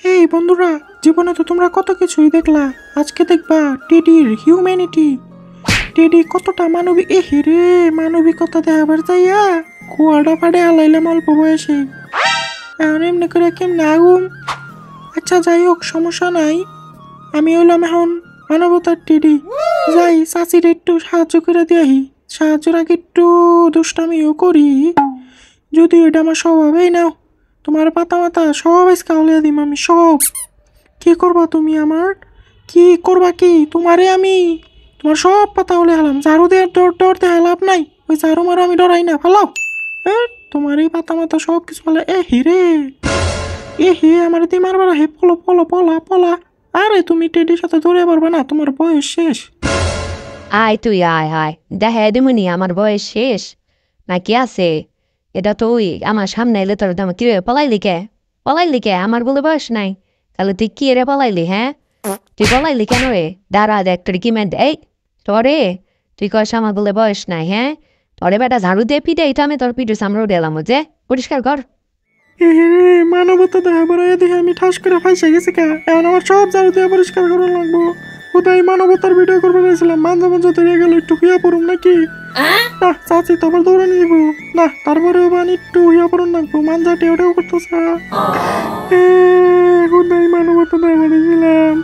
এই বন্ধুরা, জীবনে তো তোমরা কত কিছুই দেখলা, আজকে দেখবা টেডির হিউম্যানিটি। টেডি কতটা মানবিক, এ হেরে মানবিকতা দেখাবার যাইয়া কুয়াটা ফাড়ে আলাইলাম অল্প বয়সে। এখন এমনি করে কেমনে আগুম। আচ্ছা যাই হোক, সমস্যা নাই। আমি হইলাম এখন মানবতার টেডি। যাই চাচির একটু সাহায্য করে দিয়াহি। সাহায্যের আগে একটু দুষ্টামিও করি, যদি এটা আমার স্বভাবেই নাও। তোমার পাতা মাতা সব আজকে হলিয়া দিম আমি সব। কি করবা তুমি আমার? কি করবা কি তোমারে আমি? তোমার সব পাতা হলে হালাম। ঝাড়ু দিয়ে ডরতে লাভ নাই। ওই ঝাড়ু মারো আমি ডরাই না, ফালাও। তোমার এই পাতা মাতা সব কিছু ফেলে। এ হিরে, এ হে আমার দিয়ে মারবার হে, পলো পলো পলা পলা। আরে তুমি টেডির সাথে দৌড়ে পারবে না, তোমার বয়স শেষ। আয় তুই আয় আয়, দেখা দেমনি আমার বয়স শেষ নাকি আছে। এটা তো ওই আমার সামনে এলে তোর দাম কি রে পলাইলি কে আমার বলে বয়স নাই। তাহলে তুই কি রে পলাইলি? হ্যাঁ তুই পলাইলি কেন রে? দাঁড়া দেখ তোর কি মেন এই তোরে, তুই কস আমার বলে বয়স নাই। হ্যাঁ তোরে বেটা ঝাড়ু দিয়ে পিঠে এটা আমি তোর পিঠে সামনে দিলাম যে পরিষ্কার কর। এ রে মানবতা দেখা বেড়াইয়া দেখে আমি ঠাস করে ফাইসে গেছি কা। এখন আমার সব ঝাড়ু দিয়ে পরিষ্কার করা লাগবো। কোথায় মানবতার ভিডিও করবে গেছিলাম, মাঝে মাঝে ধরে গেল একটু হুইয়া পড়ুম নাকি। না চাচি তো আবার দৌড়ে নিব না, তারপরেও বানি একটু হুইয়া পড়ুন লাগবো। মানজাটি ওটাও করতেছে। কোথায় মানবতা দেখা বেড়েছিলাম।